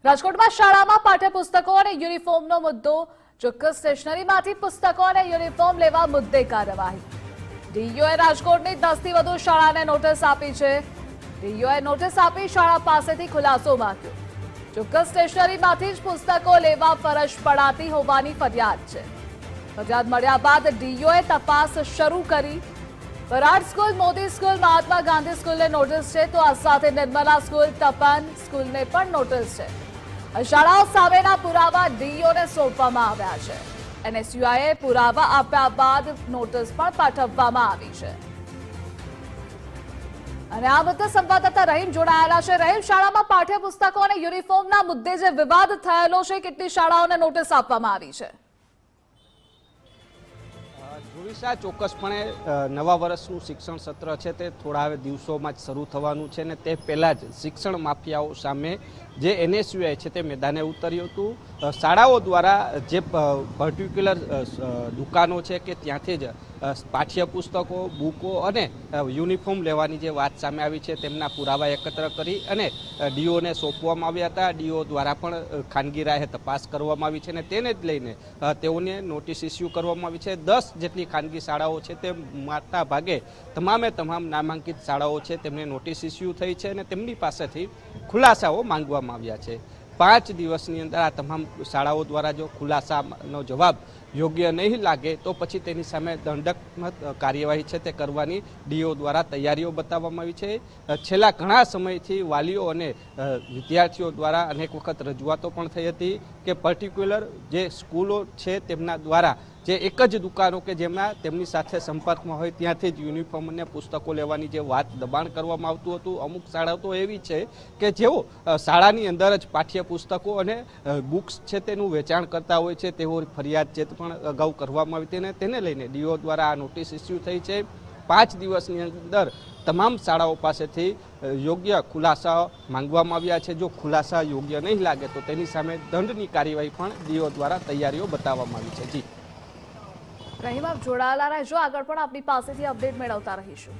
રાજકોટમાં શાળામાં પાઠ્યપુસ્તકો અને યુનિફોર્મનો મુદ્દો. ચોક્કસ સ્ટેશનરીમાંથી પુસ્તકો અને યુનિફોર્મ લેવા મુદ્દે કાર્યવાહી. ડીઈઓએ રાજકોટની 10 થી વધુ શાળાને નોટિસ આપી છે. ડીઈઓએ નોટિસ આપી શાળા પાસેથી ખુલાસો માંગ્યો. ચોક્કસ સ્ટેશનરીમાંથી જ પુસ્તકો લેવા ફરજ પડાતી હોવાની ફરિયાદ છે. ફરિયાદ મળ્યા બાદ ડીઈઓએ તપાસ શરૂ કરી. Varad school, Modi school, Mahatma Gandhi સ્કૂલને notice છે, તો આ સાથે નિર્મલા સ્કૂલ, તપન સ્કૂલને પણ નોટિસ છે. શાળાઓ સામેના પુરાવા ડીઈઓને સોંપવામાં આવ્યા છે. એનએસયુઆઈએ પુરાવા આપ્યા બાદ નોટિસ પણ પાઠવવામાં આવી છે. અને આ મુદ્દે સંવાદદાતા રહીમ જોડાયેલા છે. રહીમ, શાળામાં પાઠ્યપુસ્તકો અને યુનિફોર્મના મુદ્દે જે વિવાદ થયેલો છે, કેટલી શાળાઓને નોટિસ આપવામાં આવી છે? ધ્રુવિશા, ચોક્કસપણે નવા વર્ષનું શિક્ષણ સત્ર છે તે થોડા હવે દિવસોમાં જ શરૂ થવાનું છે ને તે પહેલાં જ શિક્ષણ માફિયાઓ સામે જે એનએસયુઆઈ છે તે મેદાને ઉતર્યું હતું. શાળાઓ દ્વારા જે પર્ટિક્યુલર દુકાનો છે કે ત્યાંથી જ પાઠ્યપુસ્તકો, બુકો અને યુનિફોર્મ લેવાની જે વાત સામે આવી છે તેમના પુરાવા એકત્ર કરી અને ડીઓને સોંપવામાં આવ્યા હતા. ડીઓ દ્વારા પણ ખાનગી રાહે તપાસ કરવામાં આવી છે અને તેને જ લઈને તેઓને નોટિસ ઇસ્યુ કરવામાં આવી છે. 10 જેટલી ખાનગી શાળાઓ છે તે મોટા ભાગે તમામ નામાંકિત શાળાઓ છે તેમને નોટિસ ઇસ્યુ થઈ છે અને તેમની પાસેથી ખુલાસાઓ માંગવામાં આવ્યા છે. 5 દિવસની અંદર આ તમામ શાળાઓ દ્વારા જો ખુલાસાનો જવાબ યોગ્ય નહીં લાગે તો પછી તેની સામે દંડનાત્મક કાર્યવાહી છે તે કરવાની ડીઓ દ્વારા તૈયારીઓ બતાવવામાં આવી છે. છેલ્લા ઘણા સમયથી વાલીઓ અને વિદ્યાર્થીઓ દ્વારા અનેક વખત રજૂઆતો પણ થઈ હતી કે પર્ટિક્યુલર જે સ્કૂલો છે તેમના દ્વારા જે એક જ દુકાનો કે જેમાં તેમની સાથે સંપર્કમાં હોય ત્યાંથી જ યુનિફોર્મ અને પુસ્તકો લેવાની જે વાત દબાણ કરવામાં આવતું હતું. અમુક શાળાઓ તો એવી છે કે જેઓ શાળાની અંદર જ પાઠ્યપુસ્તકો અને બુક્સ છે તેનું વેચાણ કરતા હોય છે. તેઓ ફરિયાદ જે પણ અગાઉ કરવામાં આવી હતી અને તેને લઈને ડીઓ દ્વારા આ નોટિસ ઇસ્યુ થઈ છે. 5 દિવસની અંદર તમામ શાળાઓ પાસેથી યોગ્ય ખુલાસા માંગવામાં આવ્યા છે. જો ખુલાસા યોગ્ય નહીં લાગે તો તેની સામે દંડની કાર્યવાહી પણ ડીઓ દ્વારા તૈયારીઓ બતાવવામાં આવી છે. જી રહીમ, આપ જોડાયેલા રહેજો. આગળ પણ આપની પાસેથી અપડેટ મેળવતા રહીશું.